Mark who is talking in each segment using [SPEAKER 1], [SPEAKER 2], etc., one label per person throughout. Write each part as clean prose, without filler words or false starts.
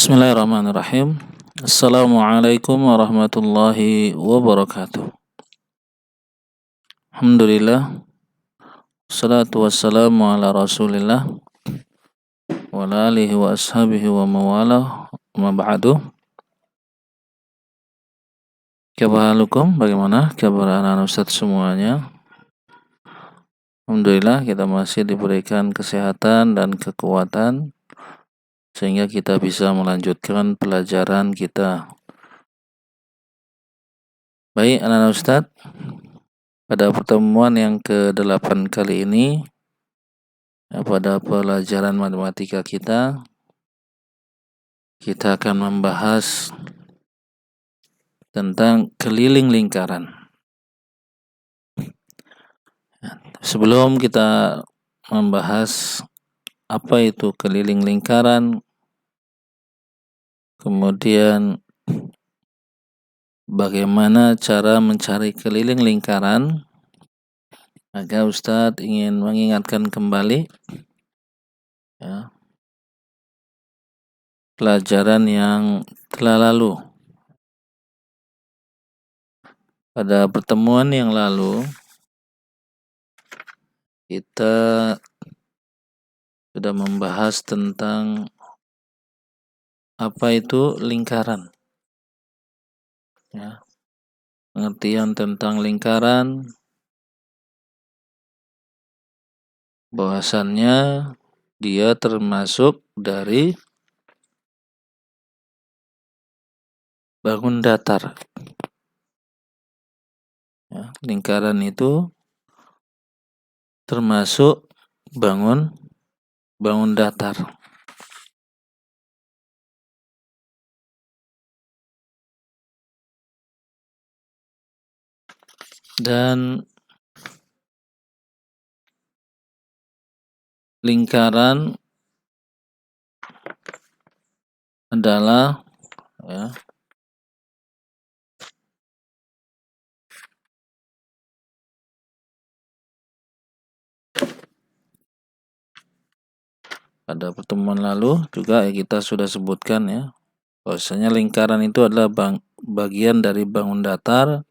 [SPEAKER 1] Bismillahirrahmanirrahim. Assalamualaikum warahmatullahi wabarakatuh. Alhamdulillah. Wassalatu wassalamu ala rasulillah wa ala alihi wa ashabihi wa mawalah ma ba'du. Kabahalukum, bagaimana kabar anak-anak Ustaz semuanya? Alhamdulillah kita masih diberikan kesehatan dan kekuatan sehingga kita bisa melanjutkan pelajaran kita. Baik anak-anak Ustaz, pada pertemuan yang ke-8 kali ini pada pelajaran matematika kita akan membahas tentang keliling lingkaran. Sebelum kita membahas apa itu keliling lingkaran, kemudian bagaimana cara mencari keliling lingkaran, maka Ustadz ingin mengingatkan kembali pelajaran yang telah lalu. Pada pertemuan yang lalu kita sudah membahas tentang apa itu lingkaran. Pengertian tentang lingkaran, bahwasannya dia termasuk dari bangun datar. Lingkaran itu termasuk bangun datar. Dan lingkaran adalah pada pertemuan lalu juga kita sudah sebutkan bahwasanya lingkaran itu adalah bagian dari bangun datar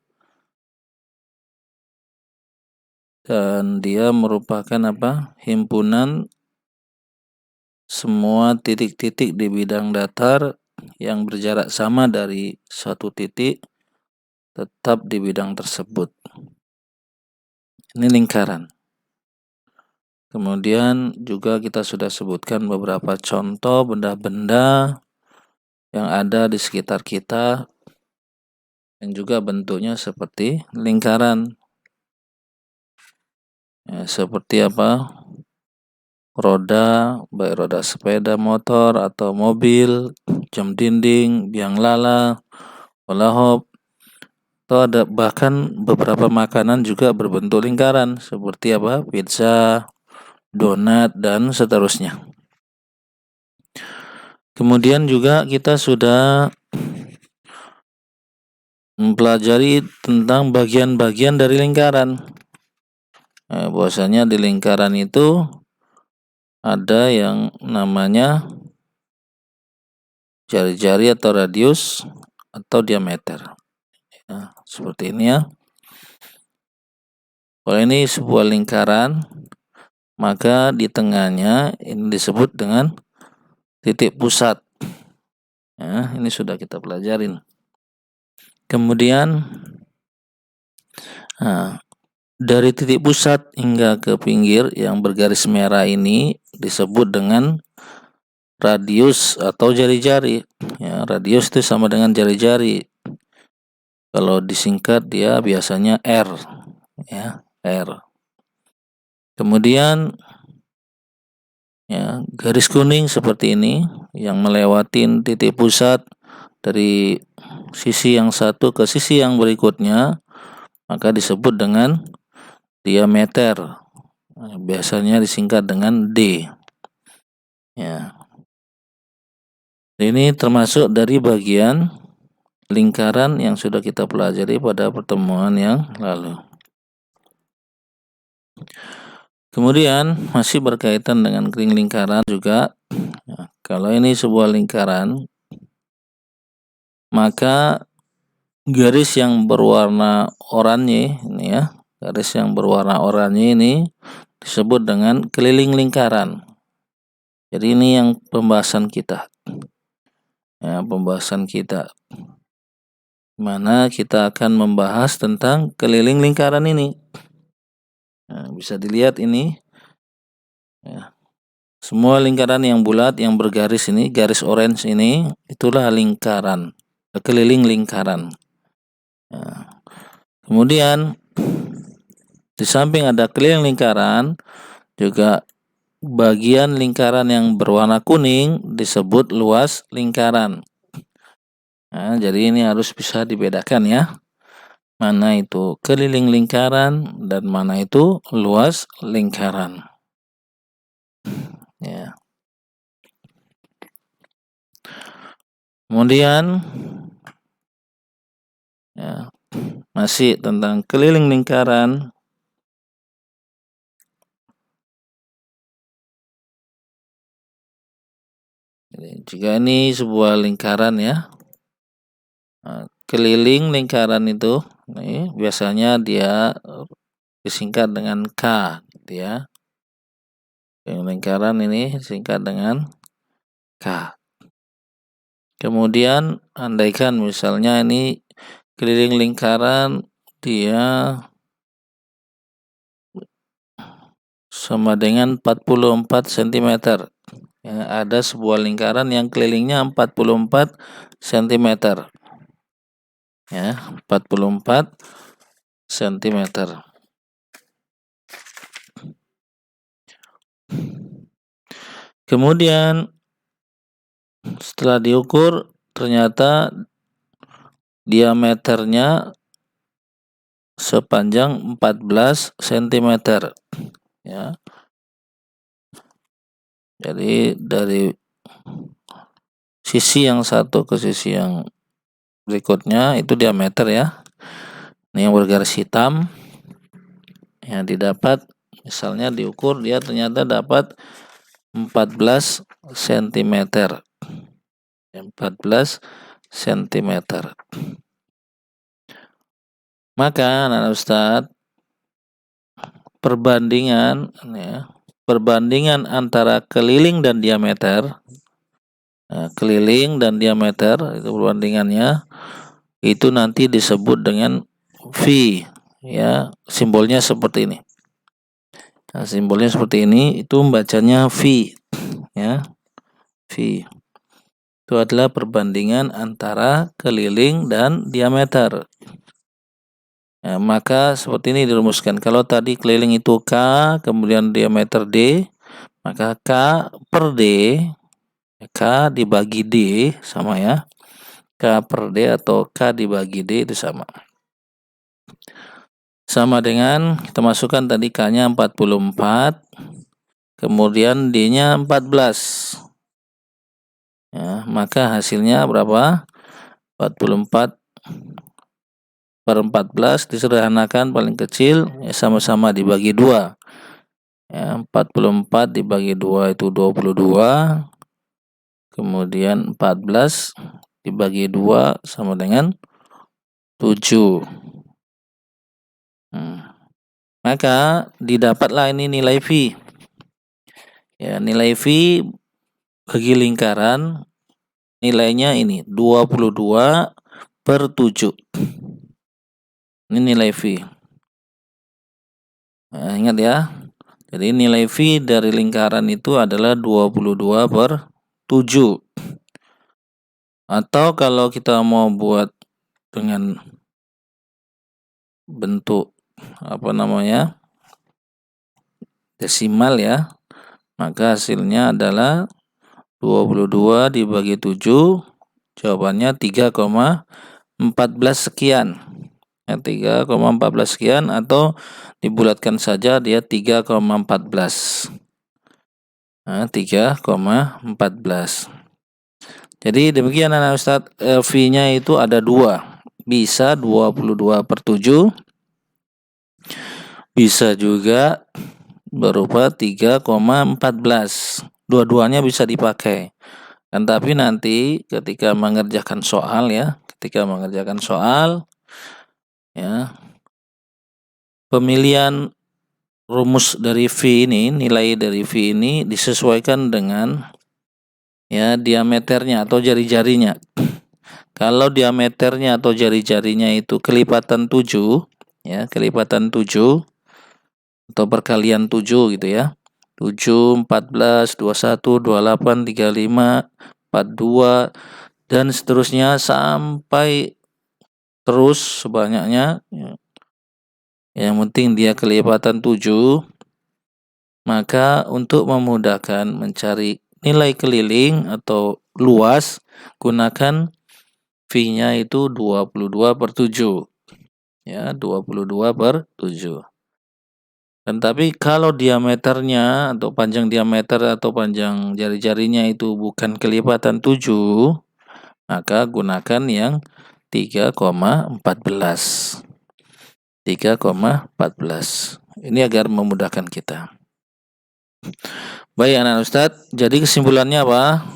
[SPEAKER 1] dan dia merupakan himpunan semua titik-titik di bidang datar yang berjarak sama dari satu titik tetap di bidang tersebut. Ini lingkaran. Kemudian juga kita sudah sebutkan beberapa contoh benda-benda yang ada di sekitar kita yang juga bentuknya seperti lingkaran. Seperti roda, baik roda sepeda motor atau mobil, jam dinding, biang lala, bola hop. Atau ada bahkan beberapa makanan juga berbentuk lingkaran seperti pizza, donat dan seterusnya. Kemudian juga kita sudah mempelajari tentang bagian-bagian dari lingkaran. Bahwasanya di lingkaran itu ada yang namanya jari-jari atau radius atau diameter. Seperti ini Kalau ini sebuah lingkaran, maka di tengahnya ini disebut dengan titik pusat. Ini sudah kita pelajarin. Kemudian dari titik pusat hingga ke pinggir yang bergaris merah ini disebut dengan radius atau jari-jari. Radius itu sama dengan jari-jari. Kalau disingkat dia biasanya R. R. Kemudian garis kuning seperti ini yang melewatin titik pusat dari sisi yang satu ke sisi yang berikutnya, maka disebut dengan diameter. Biasanya disingkat dengan D. Ini termasuk dari bagian lingkaran yang sudah kita pelajari pada pertemuan yang lalu. Kemudian masih berkaitan dengan keliling lingkaran juga. Kalau ini sebuah lingkaran, maka garis yang berwarna oranye ini ya, garis yang berwarna oranye ini disebut dengan keliling lingkaran. Jadi ini yang pembahasan kita. Ya, pembahasan kita. Mana kita akan membahas tentang keliling lingkaran ini. Nah, bisa dilihat ini. Ya. Semua lingkaran yang bulat yang bergaris ini, garis orange ini, itulah lingkaran, keliling lingkaran. Ya. Kemudian di samping ada keliling lingkaran, juga bagian lingkaran yang berwarna kuning disebut luas lingkaran. Nah, jadi ini harus bisa dibedakan ya. Mana itu keliling lingkaran dan mana itu luas lingkaran. Ya. Kemudian ya, masih tentang keliling lingkaran. Jadi, jika ini sebuah lingkaran ya, keliling lingkaran itu nih, biasanya dia disingkat dengan K, gitu ya. Lingkaran ini disingkat dengan K. Kemudian andaikan misalnya ini keliling lingkaran dia sama dengan 44 cm. Ya, ada sebuah lingkaran yang kelilingnya 44 cm. Ya, 44 cm. Kemudian setelah diukur ternyata diameternya sepanjang 14 cm. Ya. Jadi dari sisi yang satu ke sisi yang berikutnya itu diameter ya. Ini yang bergaris hitam. Yang didapat misalnya diukur dia ternyata dapat 14 cm. 14 cm. Maka anak Ustadz, perbandingan antara keliling dan diameter, keliling dan diameter itu perbandingannya itu nanti disebut dengan V, ya, simbolnya seperti ini. Nah, simbolnya seperti ini, itu membacanya V, ya, V. Itu adalah perbandingan antara keliling dan diameter. Ya, maka seperti ini dirumuskan. Kalau tadi keliling itu K, kemudian diameter D, maka K per D, K dibagi D sama ya. K per D atau K dibagi D itu sama. Sama dengan kita masukkan tadi K-nya 44, kemudian D-nya 14. Ya, maka hasilnya berapa? 44 per 14 disederhanakan paling kecil ya, sama-sama dibagi 2. Ya, 44 dibagi 2 itu 22. Kemudian 14 dibagi 2 sama dengan 7. Maka didapatlah ini nilai V. Ya, nilai V bagi lingkaran nilainya ini 22 per 7. Ini nilai V. Nah, ingat ya. Jadi nilai V dari lingkaran itu adalah 22 per 7. Atau kalau kita mau buat dengan bentuk desimal ya, maka hasilnya adalah 22 dibagi 7, jawabannya 3,14 sekian. Ya, 3,14 sekian atau dibulatkan saja dia 3,14. Nah, 3,14. Jadi demikian anak Ustadz, V-nya itu ada 2. Bisa 22 per 7. Bisa juga berupa 3,14. Dua-duanya bisa dipakai. Kan tapi nanti ketika mengerjakan soal ya, ya, pemilihan rumus dari V ini, nilai dari V ini disesuaikan dengan ya diameternya atau jari-jarinya. Kalau diameternya atau jari-jarinya itu kelipatan 7, ya, kelipatan 7 atau perkalian 7 gitu ya. 7, 14, 21, 28, 35, 42 dan seterusnya sampai terus sebanyaknya. Yang penting dia kelipatan 7, maka untuk memudahkan mencari nilai keliling atau luas, gunakan V-nya itu 22/7. Ya, 22/7. Dan tapi kalau diameternya atau panjang diameter atau panjang jari-jarinya itu bukan kelipatan 7, maka gunakan yang 3,14. 3,14. Ini agar memudahkan kita. Baik anak Ustadz, jadi kesimpulannya apa?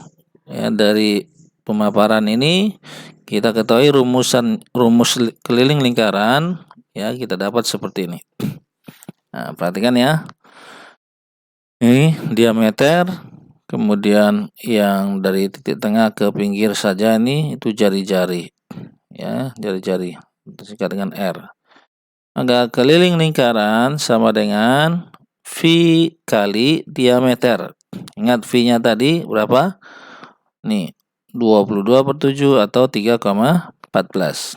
[SPEAKER 1] Ya, dari pemaparan ini kita ketahui rumus keliling lingkaran ya kita dapat seperti ini. Nah, perhatikan ya. Ini diameter, kemudian yang dari titik tengah ke pinggir saja ini itu jari-jari. Ya, jari-jari. Disingkat dengan R. Maka keliling lingkaran sama dengan V kali diameter. Ingat V-nya tadi berapa? Nih, 22/7 atau 3,14.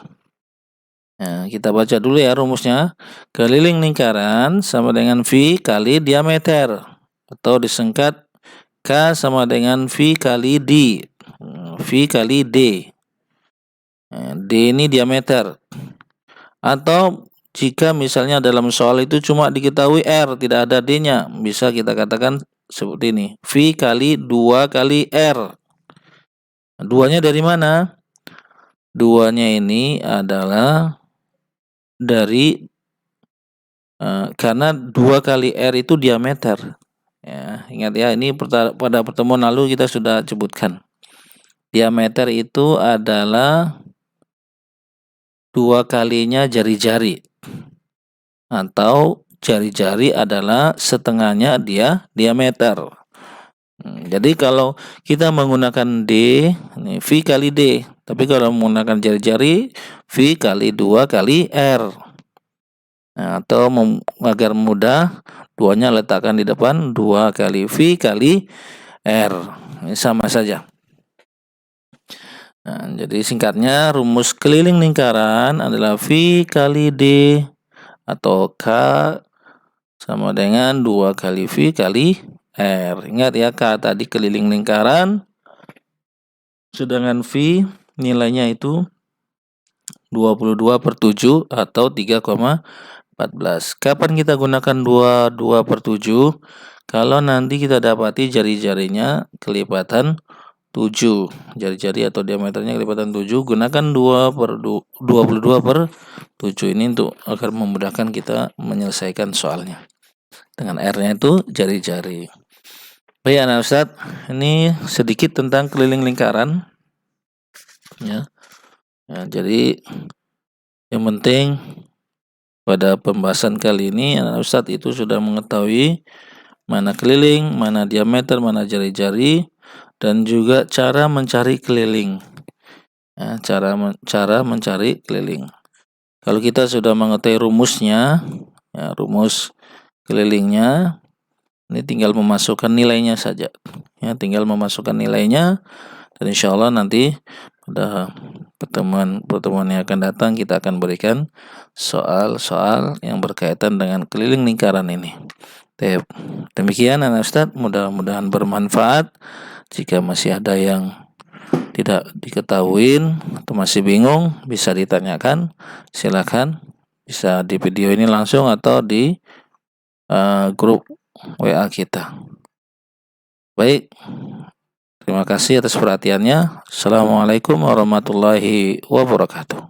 [SPEAKER 1] Nah, kita baca dulu ya rumusnya. Keliling lingkaran sama dengan V kali diameter atau disingkat K sama dengan V kali D. V kali D. Nah, D ini diameter. Atau jika misalnya dalam soal itu cuma diketahui R, tidak ada D-nya, bisa kita katakan seperti ini. V kali 2 kali R. Duanya dari mana? Duanya ini adalah dari karena 2 kali R itu diameter. Ya, ingat ya, ini pada pertemuan lalu kita sudah sebutkan. Diameter itu adalah 2 kalinya jari-jari. Atau jari-jari adalah setengahnya diameter. Jadi kalau kita menggunakan D, ini V kali D. Tapi kalau menggunakan jari-jari, V kali 2 kali R. Nah, atau agar mudah, duanya letakkan di depan, 2 kali V kali R. Ini sama saja. Nah, jadi singkatnya rumus keliling lingkaran adalah V kali D atau K sama dengan 2 kali V kali R. Ingat ya, K tadi keliling lingkaran, sedangkan V nilainya itu 22/7 atau 3,14. Kapan kita gunakan 22/7? Kalau nanti kita dapati jari-jarinya kelipatan 7. Jari-jari atau diameternya kelipatan 7, gunakan 22/7 ini untuk agar memudahkan kita menyelesaikan soalnya. Dengan R-nya itu jari-jari. Baik anak Ustadz, ini sedikit tentang keliling lingkaran. Ya, jadi yang penting pada pembahasan kali ini anak Ustadz itu sudah mengetahui mana keliling, mana diameter, mana jari-jari, dan juga cara mencari keliling. Ya, cara mencari keliling. Kalau kita sudah mengetahui rumusnya, ya, rumus kelilingnya, ini tinggal memasukkan nilainya saja. Ya, tinggal memasukkan nilainya, dan insya Allah nanti pada pertemuan yang akan datang kita akan berikan soal-soal yang berkaitan dengan keliling lingkaran ini. Demikian anak Ustadz, mudah-mudahan bermanfaat. Jika masih ada yang tidak diketahui atau masih bingung, bisa ditanyakan, silakan, bisa di video ini langsung atau di grup WA kita. Baik, terima kasih atas perhatiannya. Assalamualaikum warahmatullahi wabarakatuh.